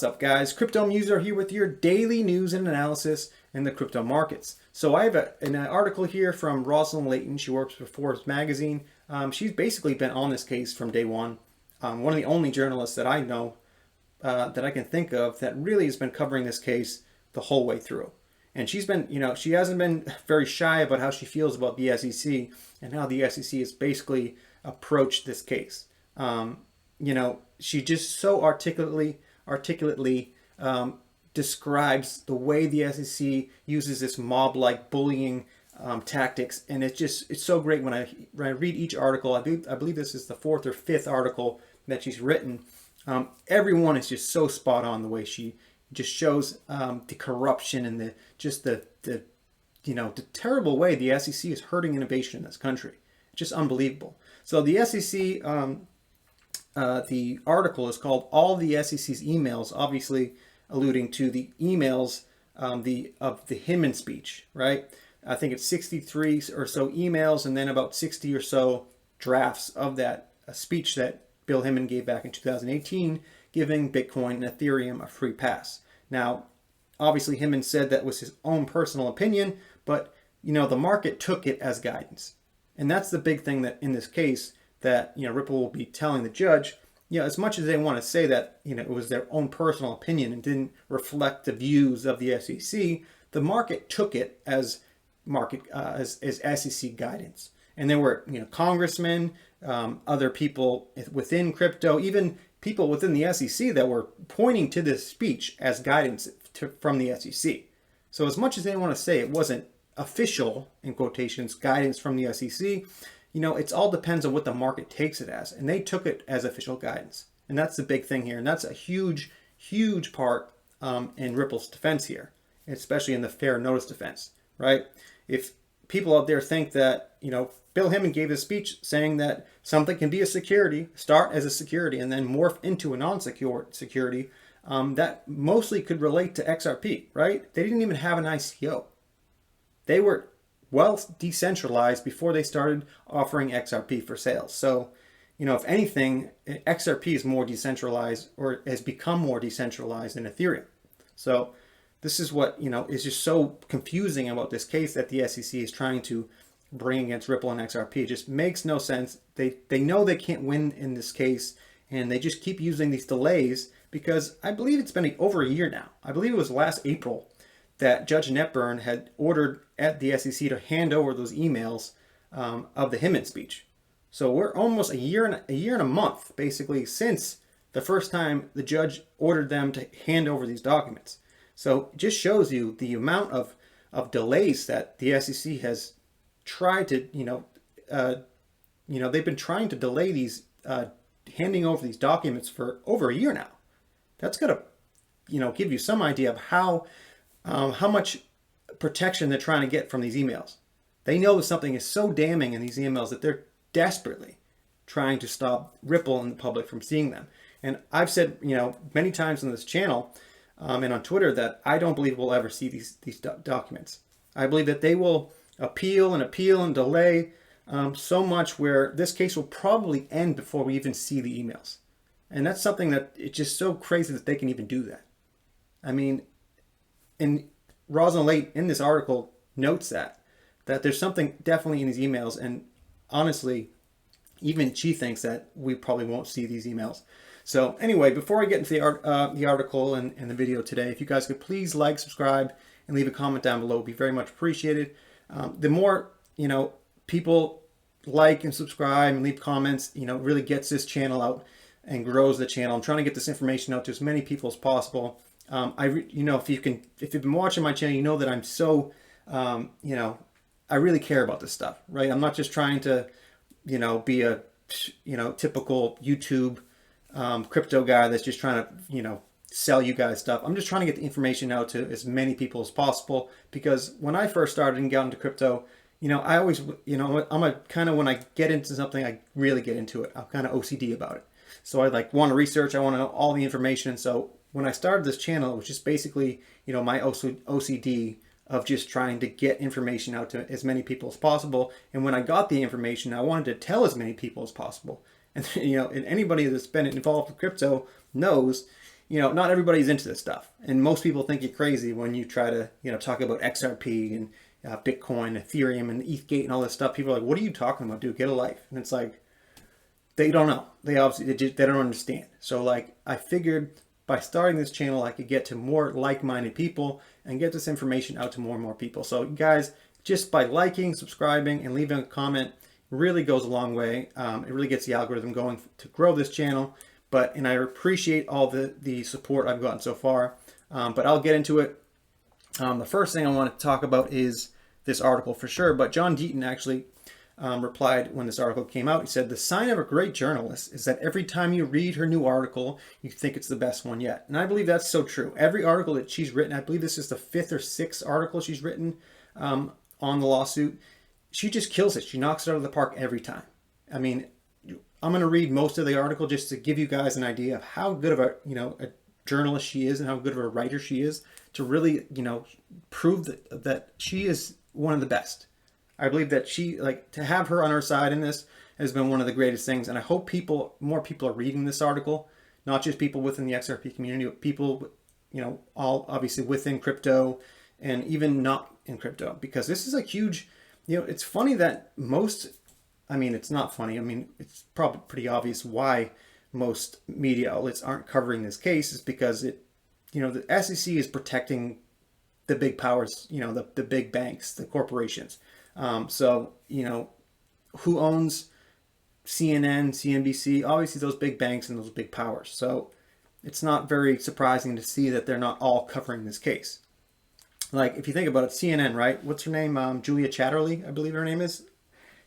What's up, guys? Crypto Muser here with your daily news and analysis in the crypto markets. So I have an article here from Rosalind Layton. She works for Forbes magazine. She's basically been on this case from day one. One of the only journalists that I know that I can think of that really has been covering this case the whole way through. And she's been, she hasn't been very shy about how she feels about the SEC and how the SEC has basically approached this case. She just so articulately describes the way the SEC uses this mob-like bullying tactics, and it's so great when I read each article. I believe this is the 4th or 5th article that she's written. Everyone is just so spot on the way she just shows the corruption and the terrible way the SEC is hurting innovation in this country. Just unbelievable. So the SEC. The article is called "All the SEC's Emails," obviously alluding to the emails of the Hinman speech, right? I think it's 63 or so emails and then about 60 or so drafts of that speech that Bill Hinman gave back in 2018, giving Bitcoin and Ethereum a free pass. Now, obviously Hinman said that was his own personal opinion, but the market took it as guidance. And that's the big thing that in this case that Ripple will be telling the judge, as much as they want to say that it was their own personal opinion and didn't reflect the views of the SEC, the market took it as as SEC guidance. And there were congressmen, other people within crypto, even people within the SEC that were pointing to this speech as guidance from the SEC. So as much as they want to say it wasn't official, in quotations, guidance from the SEC, it all depends on what the market takes it as. And they took it as official guidance. And that's the big thing here. And that's a huge, huge part in Ripple's defense here, especially in the fair notice defense, right? If people out there think that, Bill Hinman gave a speech saying that something can be a security, start as a security, and then morph into a non-secure security, that mostly could relate to XRP, right? They didn't even have an ICO. They were well decentralized before they started offering XRP for sales. So, if anything, XRP is more decentralized or has become more decentralized than Ethereum. So this is what, is just so confusing about this case that the SEC is trying to bring against Ripple and XRP. It just makes no sense. They know they can't win in this case, and they just keep using these delays because I believe it's been over a year now. I believe it was last April that Judge Netburn had ordered at the SEC to hand over those emails of the Hinman speech. So we're almost a year and a month, basically, since the first time the judge ordered them to hand over these documents. So it just shows you the amount of delays that the SEC has tried to, they've been trying to delay these, handing over these documents for over a year now. That's got to, give you some idea of how much protection they're trying to get from these emails. They know something is so damning in these emails that they're desperately trying to stop Ripple and the public from seeing them. And I've said, many times on this channel and on Twitter that I don't believe we'll ever see these documents. I believe that they will appeal and delay so much where this case will probably end before we even see the emails. And that's something that it's just so crazy that they can even do that. I mean, and Rosalind Layton in this article notes that there's something definitely in these emails, and honestly, even she thinks that we probably won't see these emails. So anyway, before I get into the article and the video today, if you guys could please like, subscribe, and leave a comment down below, it would be very much appreciated. The more people like and subscribe and leave comments, really gets this channel out and grows the channel. I'm trying to get this information out to as many people as possible. If you've been watching my channel, you know that I'm so, I really care about this stuff, right? I'm not just trying to, be a, typical YouTube crypto guy that's just trying to, sell you guys stuff. I'm just trying to get the information out to as many people as possible, because when I first started and got into crypto, I always, I'm a kind of, when I get into something, I really get into it. I'm kind of OCD about it. So I want to research, I want to know all the information. So when I started this channel, it was just basically, my OCD of just trying to get information out to as many people as possible. And when I got the information, I wanted to tell as many people as possible. And, and anybody that's been involved with crypto knows, not everybody's into this stuff, and most people think you're crazy when you try to, talk about XRP and Bitcoin, Ethereum, and ETHgate and all this stuff. People are like, "What are you talking about, dude? Get a life." And it's like, they don't know. They obviously they don't understand. So like, I figured by starting this channel, I could get to more like-minded people and get this information out to more and more people. So guys, just by liking, subscribing, and leaving a comment really goes a long way. It really gets the algorithm going to grow this channel. And I appreciate all the support I've gotten so far. But I'll get into it. The first thing I want to talk about is this article for sure. But John Deaton actually replied when this article came out. He said, "The sign of a great journalist is that every time you read her new article, you think it's the best one yet." And I believe that's so true. Every article that she's written, I believe this is the 5th or 6th article she's written on the lawsuit. She just kills it. She knocks it out of the park every time. I mean, I'm going to read most of the article just to give you guys an idea of how good of a journalist she is and how good of a writer she is, to really, prove that she is one of the best. I believe that to have her on her side in this has been one of the greatest things. And I hope more people are reading this article, not just people within the XRP community, but people, all obviously within crypto and even not in crypto, because this is a huge, it's funny that it's not funny. I mean, it's probably pretty obvious why most media outlets aren't covering this case, is because the SEC is protecting the big powers, the big banks, the corporations. So, who owns CNN, CNBC? Obviously those big banks and those big powers. So it's not very surprising to see that they're not all covering this case. Like, if you think about it, CNN, right? What's her name? Julia Chatterley, I believe her name is.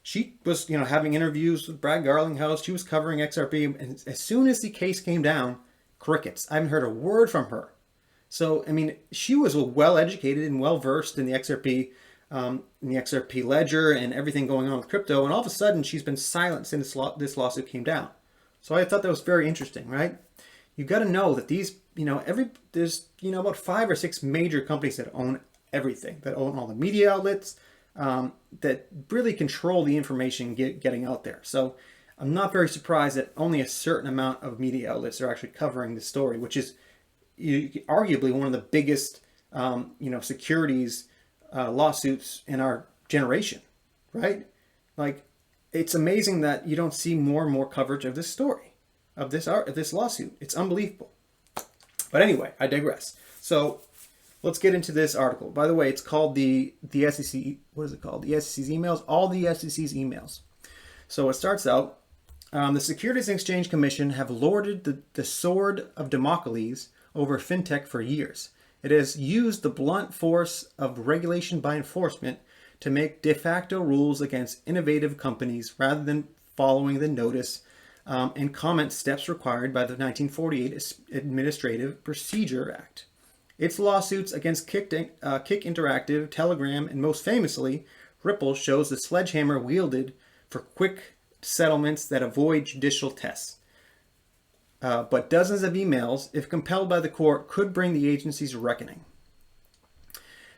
She was, having interviews with Brad Garlinghouse. She was covering XRP. And as soon as the case came down, crickets. I haven't heard a word from her. So, I mean, she was well-educated and well-versed in the XRP ledger and everything going on with crypto. And all of a sudden, she's been silent since this lawsuit came down. So I thought that was very interesting, right? You got to know that these, there's, about 5 or 6 major companies that own everything, that own all the media outlets, that really control the information getting out there. So I'm not very surprised that only a certain amount of media outlets are actually covering this story, which is arguably one of the biggest, securities lawsuits in our generation, right? Like, it's amazing that you don't see more and more coverage of this story, of this lawsuit. It's unbelievable. But anyway, I digress. So let's get into this article. By the way, it's called the SEC. What is it called? The SEC's emails. All the SEC's emails. So it starts out. The Securities and Exchange Commission have lorded the sword of Damocles over fintech for years. It has used the blunt force of regulation by enforcement to make de facto rules against innovative companies rather than following the notice and comment steps required by the 1948 Administrative Procedure Act. Its lawsuits against Kick Interactive, Telegram, and most famously, Ripple shows the sledgehammer wielded for quick settlements that avoid judicial tests. But dozens of emails, if compelled by the court, could bring the agency's reckoning.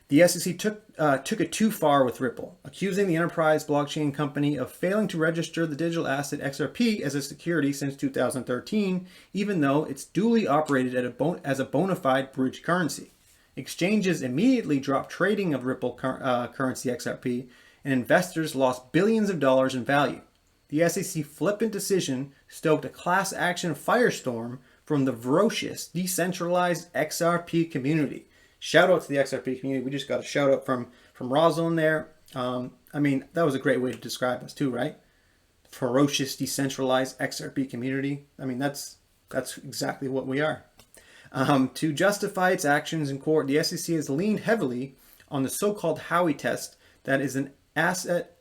The SEC took it too far with Ripple, accusing the enterprise blockchain company of failing to register the digital asset XRP as a security since 2013, even though it's duly operated as a bona fide bridge currency. Exchanges immediately dropped trading of Ripple currency XRP, and investors lost billions of dollars in value. The SEC flippant decision stoked a class action firestorm from the ferocious, decentralized XRP community. Shout out to the XRP community. We just got a shout out from Rosalind there. That was a great way to describe us too, right? Ferocious, decentralized XRP community. That's exactly what we are. To justify its actions in court, the SEC has leaned heavily on the so-called Howey test that an asset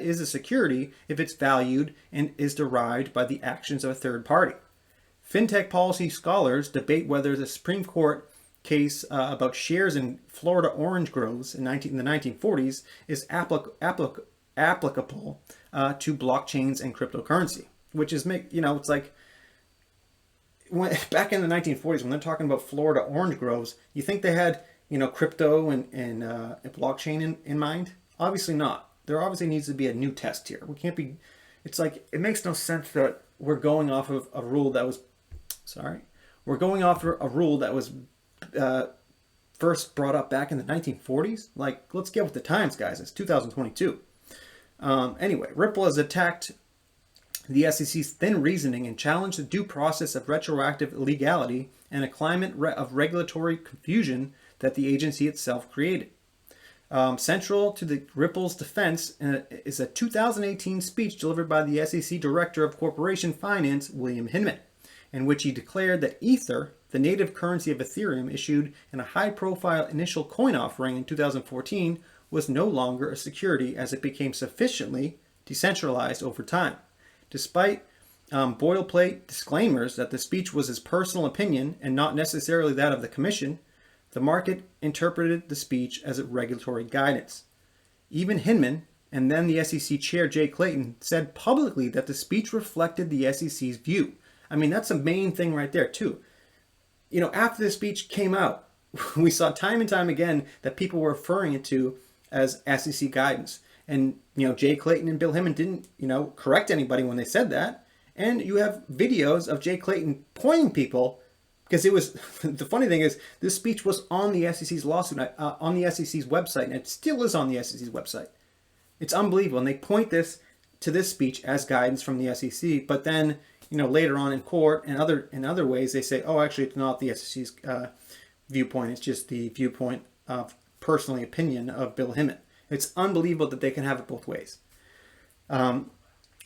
is a security if it's valued and is derived by the actions of a third party. Fintech policy scholars debate whether the Supreme Court case about shares in Florida orange groves in the 1940s is applicable to blockchains and cryptocurrency, which is it's like back in the 1940s when they're talking about Florida orange groves, you think they had crypto and blockchain in mind? Obviously not. There obviously needs to be a new test here. We can't be. It's like it makes no sense that we're going off of a rule that was. Sorry. We're going off a rule that was first brought up back in the 1940s. Like, let's get with the times, guys. It's 2022. Anyway, Ripple has attacked the SEC's thin reasoning and challenged the due process of retroactive illegality and a climate of regulatory confusion that the agency itself created. Central to the Ripple's defense is a 2018 speech delivered by the SEC Director of Corporation Finance, William Hinman, in which he declared that Ether, the native currency of Ethereum issued in a high-profile initial coin offering in 2014, was no longer a security as it became sufficiently decentralized over time. Despite boilerplate disclaimers that the speech was his personal opinion and not necessarily that of the Commission, the market interpreted the speech as a regulatory guidance. Even Hinman, and then the SEC Chair Jay Clayton, said publicly that the speech reflected the SEC's view. I mean, that's a main thing right there, too. You know, after the speech came out, we saw time and time again that people were referring it to as SEC guidance. And, you know, Jay Clayton and Bill Hinman didn't, correct anybody when they said that. And you have videos of Jay Clayton pointing people, because it was, the funny thing is, this speech was on the SEC's lawsuit, on the SEC's website, and it still is on the SEC's website. It's unbelievable. And they point to this speech as guidance from the SEC, but then, later on in court and in other ways, they say, oh, actually, it's not the SEC's viewpoint. It's just the viewpoint of personal opinion of Bill Hinman. It's unbelievable that they can have it both ways.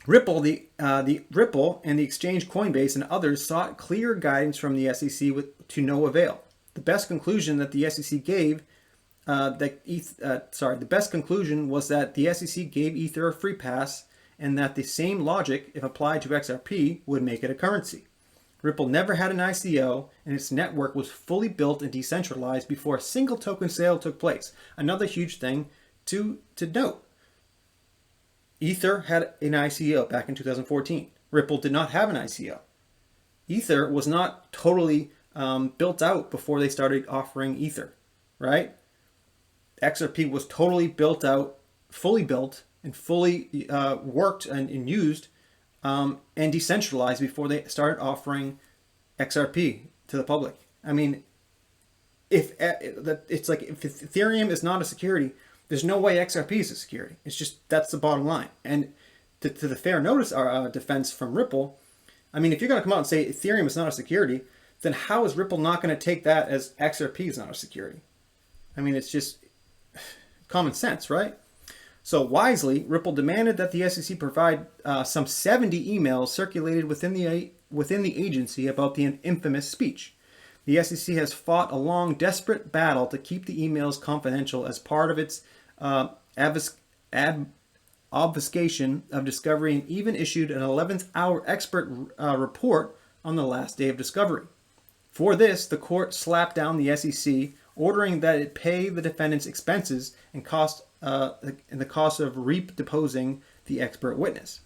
Ripple, the Ripple and the exchange Coinbase and others sought clear guidance from the SEC to no avail. The best conclusion that the SEC gave, the best conclusion was that the SEC gave Ether a free pass, and that the same logic, if applied to XRP, would make it a currency. Ripple never had an ICO, and its network was fully built and decentralized before a single token sale took place. Another huge thing to note. Ether had an ICO back in 2014. Ripple did not have an ICO. Ether was not totally built out before they started offering Ether, right? XRP was totally built out, fully built, and fully worked and used and decentralized before they started offering XRP to the public. I mean, if Ethereum is not a security, there's no way XRP is a security. It's just, that's the bottom line. And to the fair notice defense from Ripple, I mean, if you're going to come out and say Ethereum is not a security, then how is Ripple not going to take that as XRP is not a security? I mean, it's just common sense, right? So wisely, Ripple demanded that the SEC provide some 70 emails circulated within the agency about the infamous speech. The SEC has fought a long, desperate battle to keep the emails confidential as part of its obfuscation of discovery, and even issued an 11th hour expert report on the last day of discovery. For this, the court slapped down the SEC, ordering that it pay the defendant's expenses and the cost of redeposing the expert witness.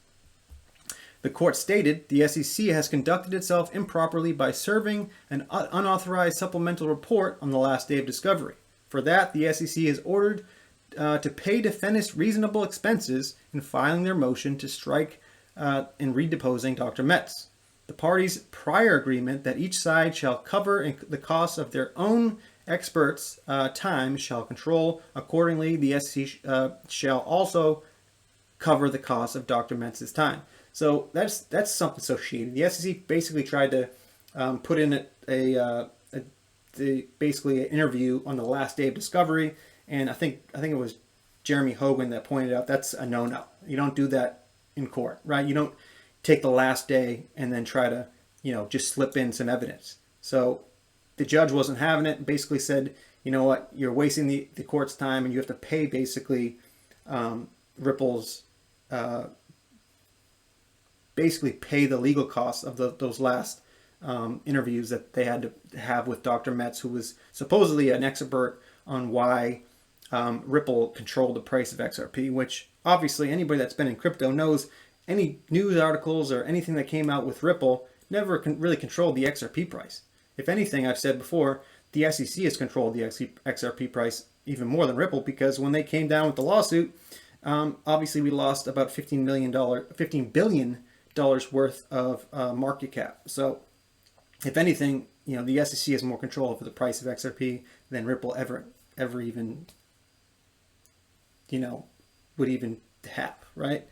The court stated the SEC has conducted itself improperly by serving an unauthorized supplemental report on the last day of discovery. For that, the SEC is ordered to pay defendants reasonable expenses in filing their motion to strike and redeposing Dr. Metz. The parties' prior agreement that each side shall cover the costs of their own experts' time shall control. Accordingly, the SEC shall also cover the cost of Dr. Metz's time. So that's something so shady. The SEC basically tried to put in basically an interview on the last day of discovery, and I think it was Jeremy Hogan that pointed out that's a no-no. You don't do that in court, right? You don't take the last day and then try to just slip in some evidence. So the judge wasn't having it and basically said, you know what, you're wasting the court's time, and you have to pay basically Ripple's basically pay the legal costs of those last interviews that they had to have with Dr. Metz, who was supposedly an expert on why Ripple controlled the price of XRP, which obviously anybody that's been in crypto knows any news articles or anything that came out with Ripple never really controlled the XRP price. If anything, I've said before, the SEC has controlled the XRP price even more than Ripple, because when they came down with the lawsuit, obviously we lost about $15 billion worth of market cap. So if anything, the SEC has more control over the price of XRP than Ripple ever even, would even have, right?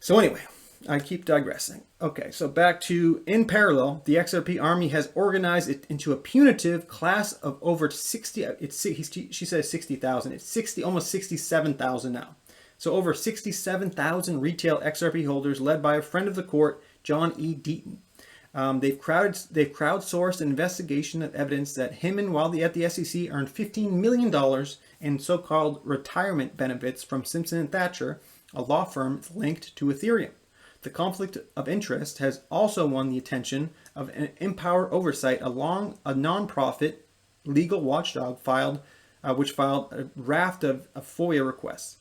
So anyway, I keep digressing. Okay, so back to, in parallel, the XRP army has organized it into a punitive class of over 60, she says 60,000, it's almost 67,000 now. So over 67,000 retail XRP holders led by a friend of the court, John E. Deaton. They've crowdsourced an investigation of evidence that Hinman, while at the SEC, earned $15 million in so-called retirement benefits from Simpson & Thacher, a law firm linked to Ethereum. The conflict of interest has also won the attention of Empower Oversight, a non-profit legal watchdog which filed a raft of FOIA requests.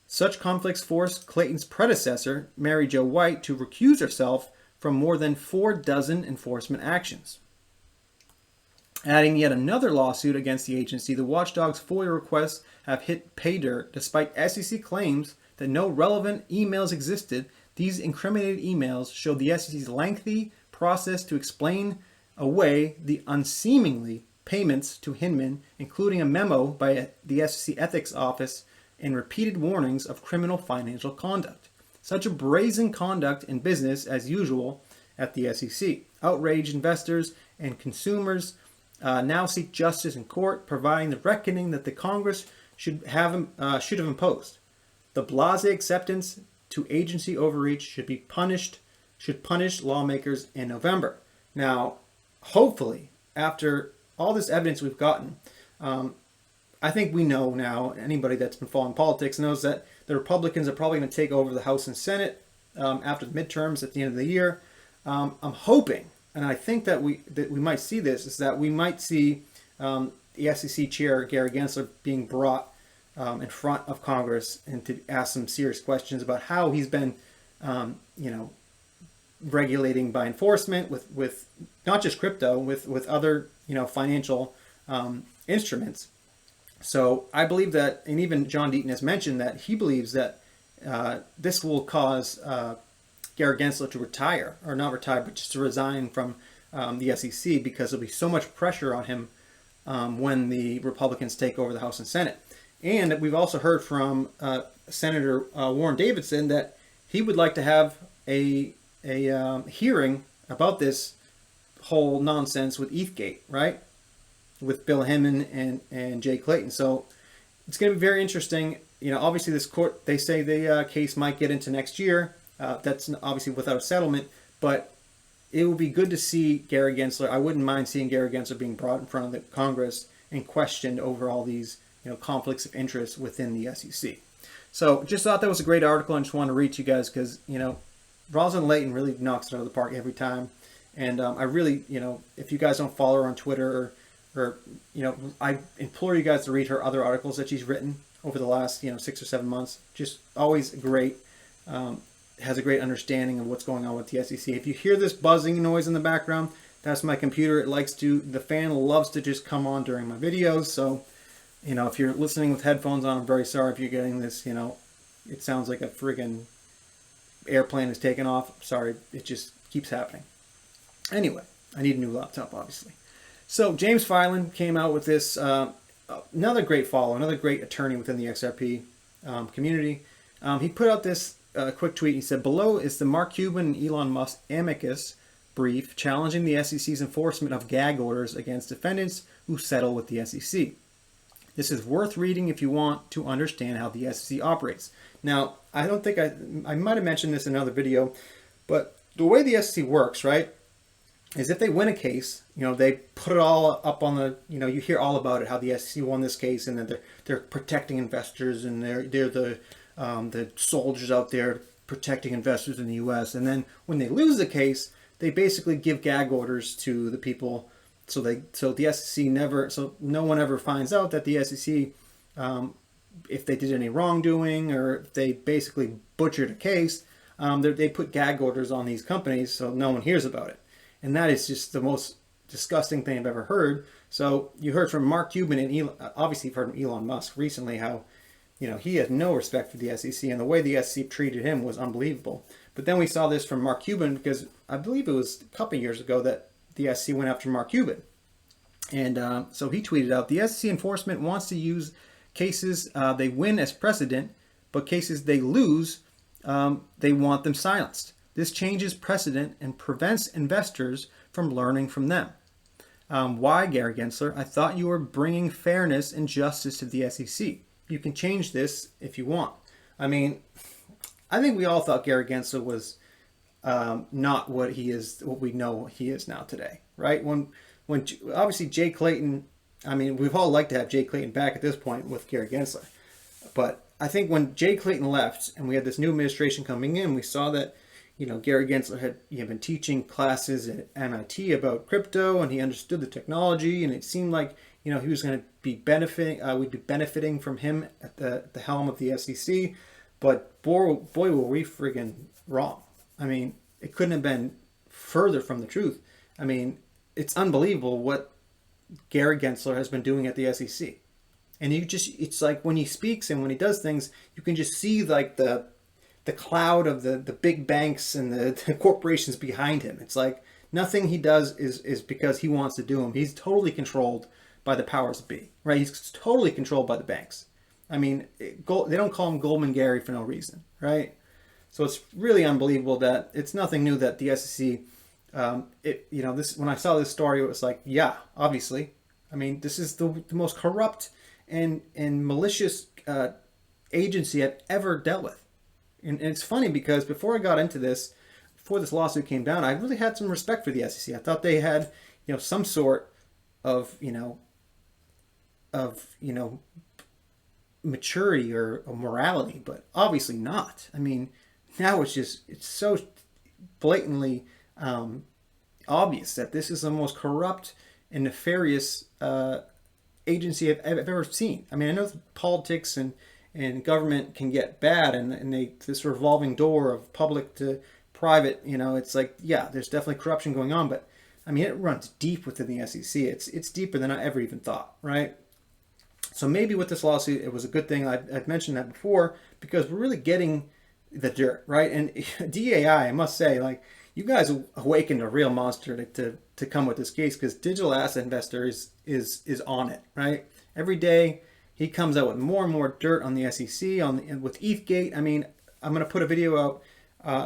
Such conflicts forced Clayton's predecessor, Mary Jo White, to recuse herself from more than 4 dozen enforcement actions. Adding yet another lawsuit against the agency, the watchdog's FOIA requests have hit pay dirt despite SEC claims that no relevant emails existed. These incriminated emails show the SEC's lengthy process to explain away the unseemly payments to Hinman, including a memo by the SEC Ethics Office and repeated warnings of criminal financial conduct. Such a brazen conduct in business as usual at the SEC. Outraged investors and consumers now seek justice in court, providing the reckoning that the Congress should have imposed. The blasé acceptance to agency overreach should punish lawmakers in November. Now, hopefully, after all this evidence we've gotten, I think we know now, anybody that's been following politics knows that the Republicans are probably going to take over the House and Senate after the midterms at the end of the year. I'm hoping, and I think that we might see this, is that we might see the SEC chair, Gary Gensler, being brought in front of Congress and to ask some serious questions about how he's been, regulating by enforcement with not just crypto, with other, financial instruments. So I believe that, and even John Deaton has mentioned that he believes that this will cause Gary Gensler to retire, or not retire, but just to resign from the SEC, because there'll be so much pressure on him when the Republicans take over the House and Senate. And we've also heard from Senator Warren Davidson that he would like to have a hearing about this whole nonsense with ETHgate, right? With Bill Hinman and Jay Clayton. So it's going to be very interesting. Obviously this court, they say the case might get into next year. That's obviously without a settlement, but it will be good to see Gary Gensler. I wouldn't mind seeing Gary Gensler being brought in front of the Congress and questioned over all these, conflicts of interest within the SEC. So just thought that was a great article. I just wanted to read to you guys because, Rosalind Layton really knocks it out of the park every time. And I really, if you guys don't follow her on Twitter or I implore you guys to read her other articles that she's written over the last, 6 or 7 months. Just always great. Has a great understanding of what's going on with the SEC. If you hear this buzzing noise in the background, that's my computer. The fan loves to just come on during my videos. So, if you're listening with headphones on, I'm very sorry if you're getting this, it sounds like a friggin' airplane is taking off. Sorry, it just keeps happening. Anyway, I need a new laptop, obviously. So James Filan came out with this, another great follow, another great attorney within the XRP community. He put out this quick tweet. He said, below is the Mark Cuban and Elon Musk amicus brief challenging the SEC's enforcement of gag orders against defendants who settle with the SEC. This is worth reading if you want to understand how the SEC operates. Now, I don't think I might have mentioned this in another video, but the way the SEC works, right, is if they win a case, they put it all up on the, you hear all about it, how the SEC won this case, and that they're protecting investors, and they're the soldiers out there protecting investors in the U.S. And then when they lose the case, they basically give gag orders to the people, so the SEC no one ever finds out that the SEC, if they did any wrongdoing or if they basically butchered a case, they put gag orders on these companies so no one hears about it. And that is just the most disgusting thing I've ever heard. So you heard from Mark Cuban and obviously you've heard from Elon Musk recently how, he has no respect for the SEC, and the way the SEC treated him was unbelievable. But then we saw this from Mark Cuban, because I believe it was a couple of years ago that the SEC went after Mark Cuban. And so he tweeted out, the SEC enforcement wants to use cases they win as precedent, but cases they lose, they want them silenced. This changes precedent and prevents investors from learning from them. Why, Gary Gensler? I thought you were bringing fairness and justice to the SEC. You can change this if you want. I mean, I think we all thought Gary Gensler was not what he is, what we know he is now today, right? When obviously Jay Clayton, I mean, we've all liked to have Jay Clayton back at this point with Gary Gensler, but I think when Jay Clayton left and we had this new administration coming in, we saw that, you know, Gary Gensler had been teaching classes at MIT about crypto, and he understood the technology, and it seemed like, you know, he was going to be benefiting, we'd be benefiting from him at the helm of the SEC. But boy, were we friggin' wrong. I mean, it couldn't have been further from the truth. I mean, it's unbelievable what Gary Gensler has been doing at the SEC. And it's like when he speaks and when he does things, you can just see like the cloud of the big banks and the corporations behind him. It's like nothing he does is because he wants to do them. He's totally controlled by the powers that be, right? He's totally controlled by the banks. I mean, they don't call him Goldman Gary for no reason, right? So it's really unbelievable that it's nothing new that the SEC, when I saw this story, it was like, yeah, obviously. I mean, this is the most corrupt and malicious agency I've ever dealt with. And it's funny because before I got into this, before this lawsuit came down, I really had some respect for the SEC. I thought they had, some sort of, maturity or morality, but obviously not. I mean, now it's so blatantly obvious that this is the most corrupt and nefarious agency I've ever seen. I mean, I know politics and government can get bad, and this revolving door of public to private, it's like, yeah, there's definitely corruption going on, but I mean, it runs deep within the SEC. It's deeper than I ever even thought, right? So maybe with this lawsuit, it was a good thing. I've mentioned that before because we're really getting the dirt, right? And DAI, I must say, like, you guys awakened a real monster to come with this case, because Digital Asset Investor is on it, right? Every day he comes out with more and more dirt on the SEC, with ETHgate. I mean, I'm going to put a video out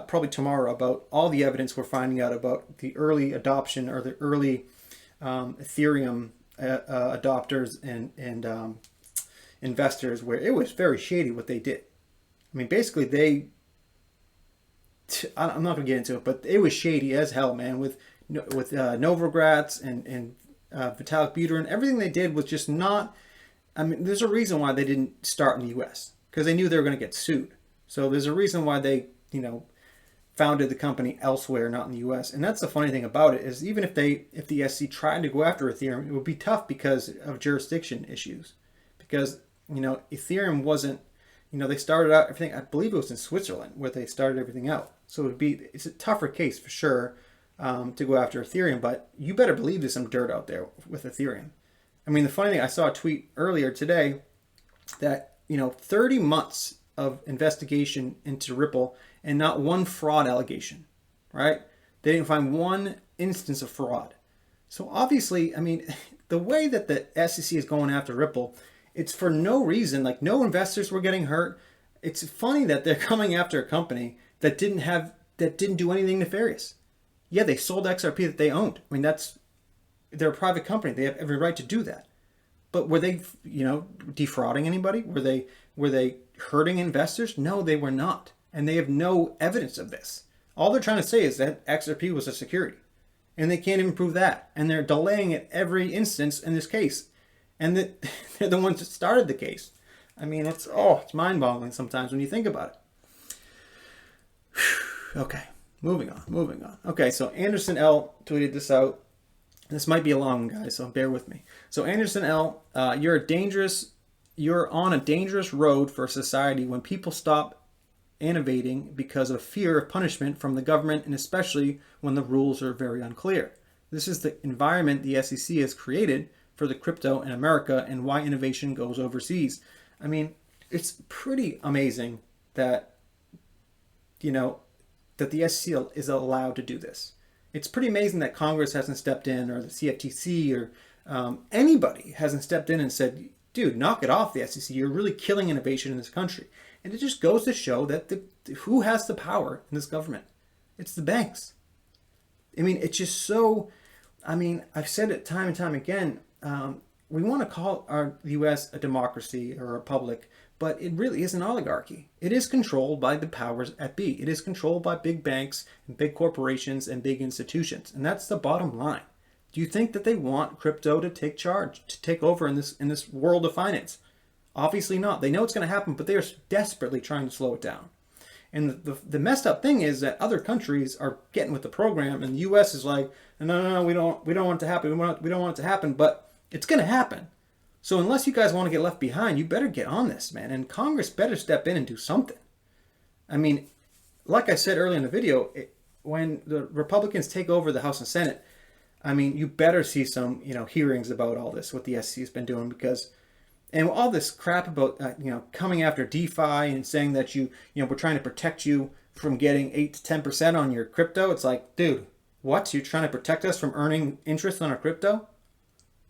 probably tomorrow about all the evidence we're finding out about the early adoption or the early Ethereum adopters and investors, where it was very shady what they did. I mean, basically I'm not going to get into it, but it was shady as hell, man, with Novogratz and Vitalik Buterin. Everything they did was just not, I mean, there's a reason why they didn't start in the US, because they knew they were going to get sued. So there's a reason why they, founded the company elsewhere, not in the US. And that's the funny thing about it, is even if the SEC tried to go after Ethereum, it would be tough because of jurisdiction issues. Because, Ethereum wasn't, they started out everything, I believe it was in Switzerland where they started everything out. So it's a tougher case for sure to go after Ethereum, but you better believe there's some dirt out there with Ethereum. I mean, the funny thing, I saw a tweet earlier today that, 30 months of investigation into Ripple and not one fraud allegation, right? They didn't find one instance of fraud. So obviously, I mean, the way that the SEC is going after Ripple, it's for no reason. Like, no investors were getting hurt. It's funny that they're coming after a company that didn't do anything nefarious. Yeah, they sold XRP that they owned. I mean, they're a private company. They have every right to do that. But were they, defrauding anybody? Were they hurting investors? No, they were not. And they have no evidence of this. All they're trying to say is that XRP was a security. And they can't even prove that. And they're delaying it every instance in this case. And they're the ones that started the case. I mean, it's mind-boggling sometimes when you think about it. Okay, moving on. Okay, so Anderson L. tweeted this out. This might be a long one, guys, so bear with me. So Anderson L., you're on a dangerous road for society when people stop innovating because of fear of punishment from the government, and especially when the rules are very unclear. This is the environment the SEC has created for the crypto in America, and why innovation goes overseas. I mean, it's pretty amazing that, that the SEC is allowed to do this. it's pretty amazing that Congress hasn't stepped in, or the CFTC, or anybody hasn't stepped in and said, dude, knock it off, the SEC. You're really killing innovation in this country. And it just goes to show that who has the power in this government? It's the banks. I mean, it's just so, I mean, I've said it time and time again. We want to call the U.S. a democracy or a republic, but it really is an oligarchy. It is controlled by the powers at be. It is controlled by big banks and big corporations and big institutions. And that's the bottom line. Do you think that they want crypto to take charge, to take over in this world of finance? Obviously not. They know it's going to happen, but they are desperately trying to slow it down. And the messed up thing is that other countries are getting with the program, and the U.S. is like, no, we don't want it to happen. We don't want it to happen, but it's going to happen. So unless you guys want to get left behind, you better get on this, man. And Congress better step in and do something. I mean, like I said earlier in the video, when the Republicans take over the House and Senate, I mean, you better see some, hearings about all this, what the SEC has been doing, because, and all this crap about, coming after DeFi and saying that we're trying to protect you from getting 8 to 10% on your crypto. It's like, dude, what? You're trying to protect us from earning interest on our crypto?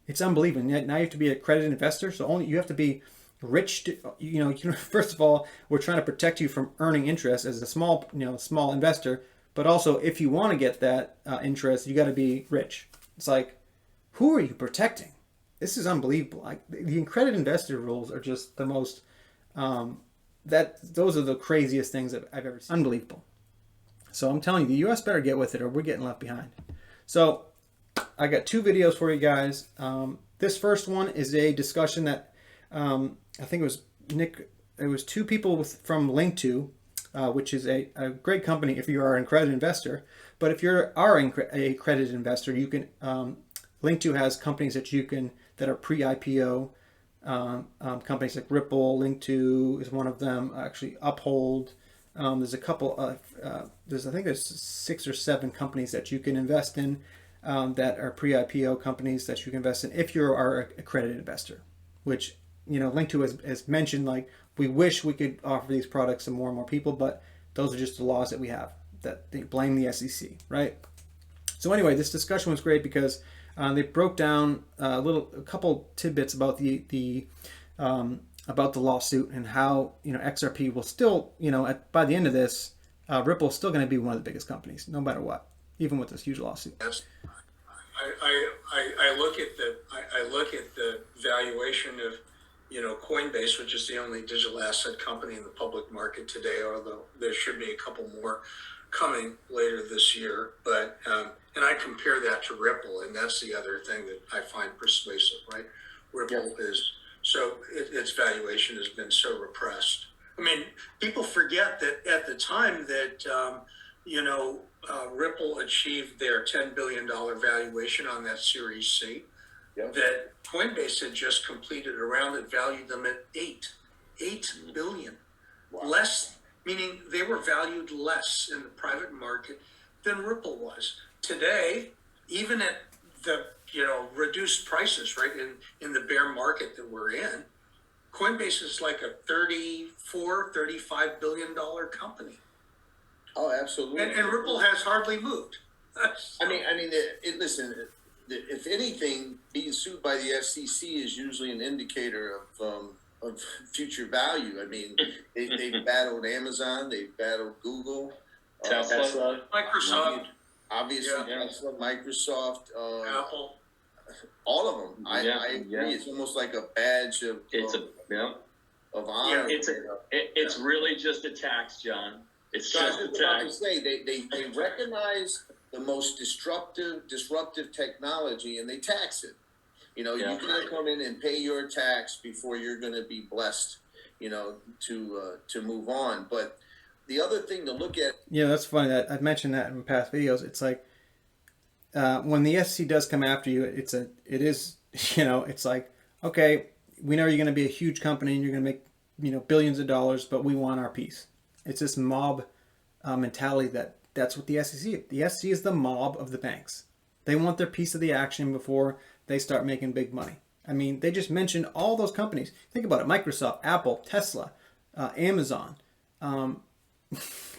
It's unbelievable. Now you have to be a accredited investor. So only you have to be rich. First of all, we're trying to protect you from earning interest as a small investor. But also, if you want to get that interest, you got to be rich. It's like, who are you protecting? This is unbelievable. Like, the accredited investor rules are just the most. Those are the craziest things that I've ever seen. Unbelievable. So I'm telling you, the U.S. better get with it, or we're getting left behind. So I got 2 videos for you guys. This first one is a discussion that I think it was Nick. It was 2 people from Link2. Which is a great company if you are an accredited investor. But if you are a accredited investor, you can Link2 has companies that are pre-IPO. Companies like Ripple, Link2 is one of them. Actually, Uphold. There's a couple of I think there's 6 or 7 companies that you can invest in that are pre-IPO companies that you can invest in if you are an accredited investor. Which Link2 has mentioned, like, we wish we could offer these products to more and more people, but those are just the laws that we have, that they blame the SEC, right? So anyway, this discussion was great because they broke down a couple tidbits about the lawsuit and how XRP will still, by the end of this, Ripple is still going to be one of the biggest companies, no matter what, even with this huge lawsuit. I look at the valuation of Coinbase, which is the only digital asset company in the public market today, although there should be a couple more coming later this year. But and I compare that to Ripple, and that's the other thing that I find persuasive, right? Ripple is so its valuation has been so repressed. I mean, people forget that at the time that Ripple achieved their $10 billion valuation on that Series C. Yep. That Coinbase had just completed a round that valued them at $8 billion. Wow. Less, meaning they were valued less in the private market than Ripple was. Today, even at the reduced prices, right, in the bear market that we're in, Coinbase is like a $34-35 billion company. Oh, absolutely. And Ripple has hardly moved. Listen. If anything, being sued by the SEC is usually an indicator of future value. I mean, they've battled Amazon, they've battled Google, Tesla, Microsoft, obviously, yeah. Tesla, Microsoft, Apple, all of them. I agree. Yeah. It's almost like a badge of honor. It's really just a tax, John. It's so just a tax. I was about to say they recognize the most disruptive technology, and they tax it. You're going to come in and pay your tax before you're going to be blessed, to move on. But the other thing to look at. Yeah, that's funny. That I've mentioned that in past videos. It's like when the SEC does come after you, it is it's like, okay, we know you're going to be a huge company and you're going to make billions of dollars, but we want our piece. It's this mob mentality that's what the SEC is. The SEC is the mob of the banks. They want their piece of the action before they start making big money. I mean, they just mentioned all those companies. Think about it. Microsoft, Apple, Tesla, Amazon.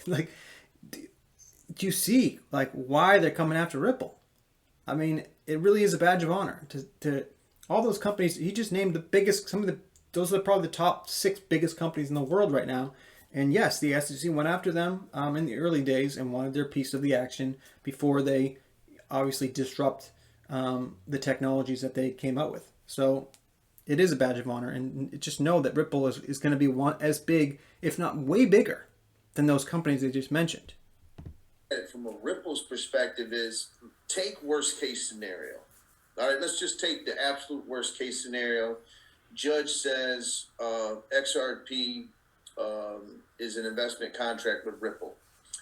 Like, you see like why they're coming after Ripple. I mean, it really is a badge of honor to all those companies. He just named the biggest, those are probably the top 6 biggest companies in the world right now. And yes, the SEC went after them in the early days and wanted their piece of the action before they obviously disrupt the technologies that they came out with. So it is a badge of honor, and just know that Ripple is going to be as big, if not way bigger, than those companies they just mentioned. From a Ripple's perspective is take worst case scenario. All right, let's just take the absolute worst case scenario. Judge says XRP is an investment contract with Ripple,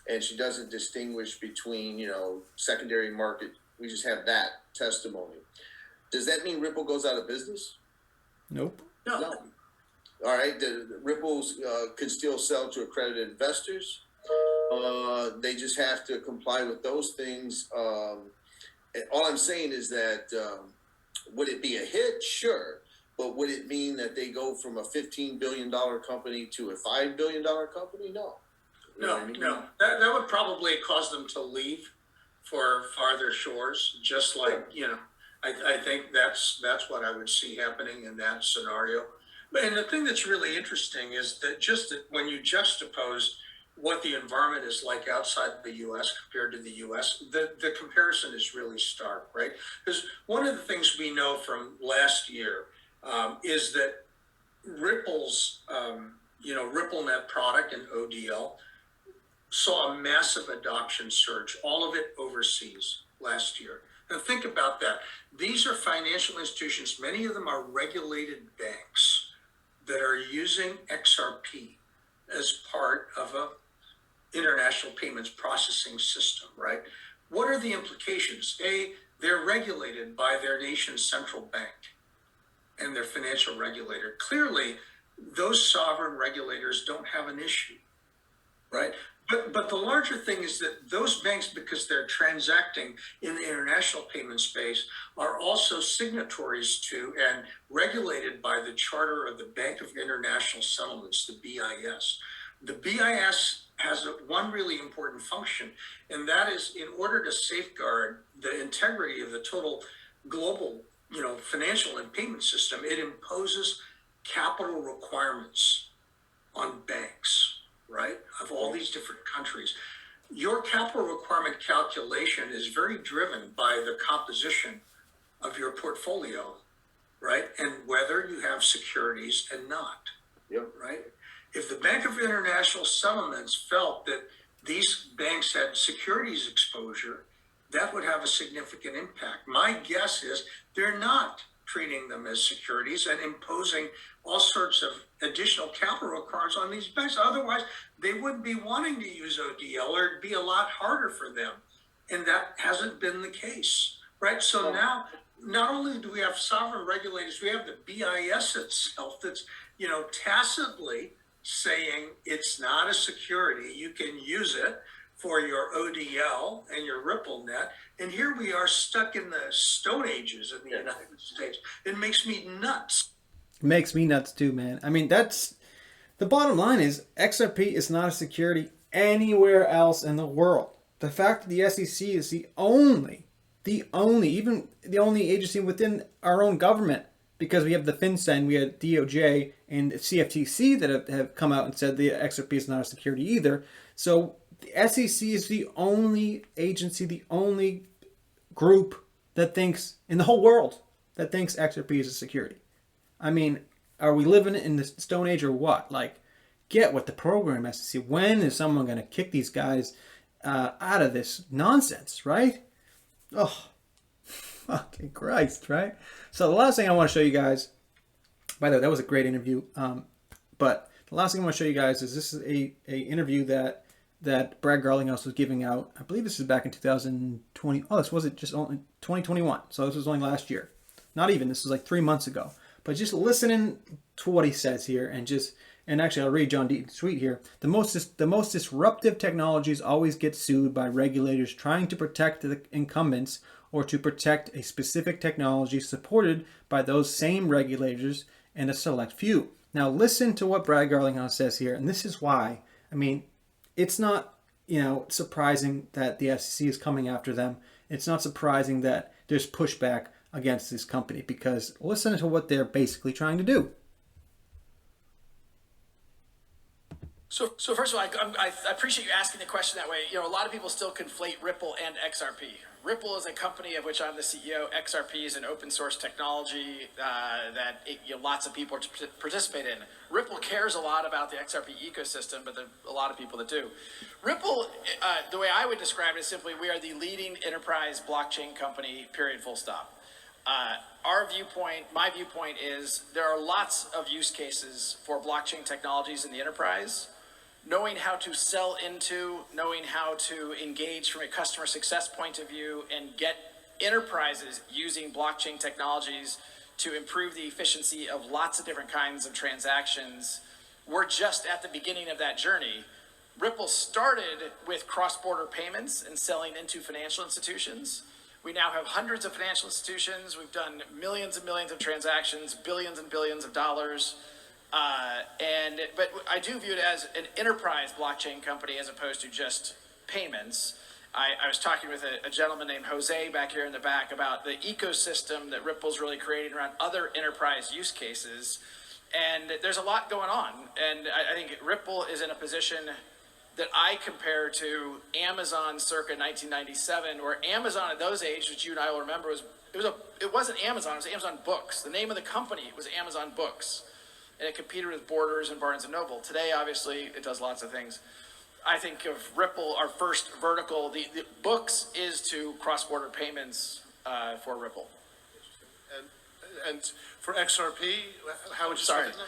and she doesn't distinguish between, secondary market. We just have that testimony. Does that mean Ripple goes out of business? Nope. No. All right, the Ripples could still sell to accredited investors. They just have to comply with those things. All I'm saying is that would it be a hit? Sure. But would it mean that they go from a $15 billion company to a $5 billion company? No. No. That would probably cause them to leave for farther shores, just like, I think that's what I would see happening in that scenario. And the thing that's really interesting is that when you juxtapose what the environment is like outside the U.S. compared to the U.S., the comparison is really stark, right? Because one of the things we know from last year is that Ripple's, RippleNet product and ODL saw a massive adoption surge, all of it overseas last year. Now think about that. These are financial institutions, many of them are regulated banks that are using XRP as part of a international payments processing system, right? What are the implications? A, they're regulated by their nation's central bank and their financial regulator. Clearly, those sovereign regulators don't have an issue, right? But the larger thing is that those banks, because they're transacting in the international payment space, are also signatories to and regulated by the charter of the Bank of International Settlements, the BIS. The BIS has one really important function, and that is in order to safeguard the integrity of the total global, financial and payment system, it imposes capital requirements on banks, right, of all these different countries. Your capital requirement calculation is very driven by the composition of your portfolio, right, and whether you have securities and not, right? If the Bank of International Settlements felt that these banks had securities exposure, that would have a significant impact. My guess is they're not treating them as securities and imposing all sorts of additional capital requirements on these banks. Otherwise, they wouldn't be wanting to use ODL, or it'd be a lot harder for them. And that hasn't been the case, right? So now, not only do we have sovereign regulators, we have the BIS itself that's, tacitly saying it's not a security. You can use it for your ODL and your RippleNet. And here we are stuck in the Stone Ages in the United States. It makes me nuts. It makes me nuts too, man. I mean, that's the bottom line is XRP is not a security anywhere else in the world. The fact that the SEC is the only agency within our own government, because we have the FinCEN, we had DOJ and CFTC that have come out and said the XRP is not a security either. So the SEC is the only agency, the only group that thinks in the whole world that thinks XRP is a security. I mean, are we living in the Stone Age or what? Like, get with the program, SEC. When is someone going to kick these guys out of this nonsense, right? Oh, fucking Christ, right? So the last thing I want to show you guys, by the way, that was a great interview. But the last thing I want to show you guys is this is a interview that Brad Garlinghouse was giving out. I believe this is back in 2020. Oh, this wasn't just only 2021. So this was only last year. Not even. This was like 3 months ago. But just listening to what he says here, and actually I'll read John Deaton's tweet here. The most disruptive technologies always get sued by regulators trying to protect the incumbents or to protect a specific technology supported by those same regulators and a select few. Now listen to what Brad Garlinghouse says here, and this is why. I mean, it's not surprising that the SEC is coming after them. It's not surprising that there's pushback against this company, because listen to what they're basically trying to do. So first of all, I appreciate you asking the question that way. A lot of people still conflate Ripple and XRP. Ripple is a company of which I'm the CEO. XRP is an open source technology that lots of people participate in. Ripple cares a lot about the XRP ecosystem, but there are a lot of people that do. Ripple, the way I would describe it is simply, we are the leading enterprise blockchain company, period, full stop. My viewpoint is there are lots of use cases for blockchain technologies in the enterprise. Knowing how to sell into, knowing how to engage from a customer success point of view, and get enterprises using blockchain technologies to improve the efficiency of lots of different kinds of transactions. We're just at the beginning of that journey. Ripple started with cross-border payments and selling into financial institutions. We now have hundreds of financial institutions. We've done millions and millions of transactions, billions and billions of dollars. But I do view it as an enterprise blockchain company as opposed to just payments. I was talking with a gentleman named Jose back here in the back about the ecosystem that Ripple's really creating around other enterprise use cases. And there's a lot going on. And I think Ripple is in a position that I compare to Amazon circa 1997, or Amazon at those ages, which you and I will remember, it wasn't Amazon, it was Amazon Books. The name of the company was Amazon Books. And it competed with Borders and Barnes & Noble. Today, obviously, it does lots of things. I think of Ripple, our first vertical, the books is to cross-border payments for Ripple. And for XRP, how would you Sorry. say that?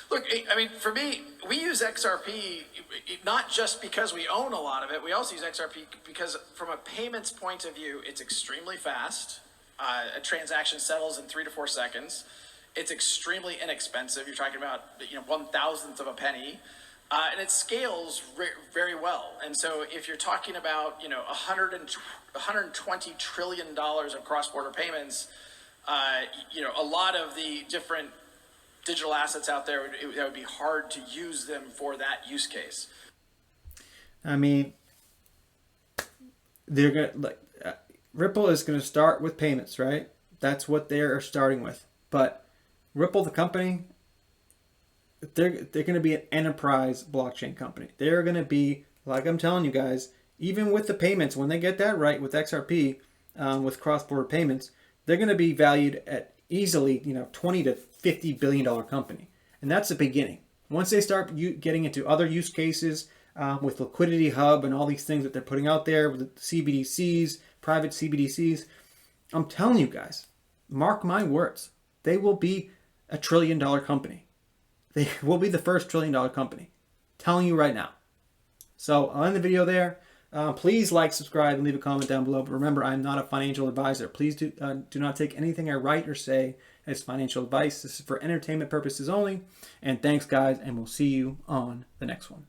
Look, I mean, for me, we use XRP not just because we own a lot of it. We also use XRP because from a payments point of view, it's extremely fast. A transaction settles in 3 to 4 seconds. It's extremely inexpensive. You're talking about 1/1000th of a penny, and it scales very well. And so if you're talking about $120 trillion of cross-border payments, a lot of the different digital assets out there, it would be hard to use them for that use case. I mean, they're gonna Ripple is going to start with payments, right? That's what they're starting with. But Ripple, the company, they're going to be an enterprise blockchain company. They're going to be, like I'm telling you guys, even with the payments, when they get that right with XRP, with cross-border payments, they're going to be valued at easily, $20 to $50 billion company. And that's the beginning. Once they start getting into other use cases with Liquidity Hub and all these things that they're putting out there with the CBDCs, private CBDCs, I'm telling you guys, mark my words, they will be a $1 trillion company. They will be the first $1 trillion company. Telling you right now. So I'll end the video there. Please like, subscribe, and leave a comment down below. But remember, I'm not a financial advisor. Please do not take anything I write or say as financial advice. This is for entertainment purposes only. And thanks, guys, and we'll see you on the next one.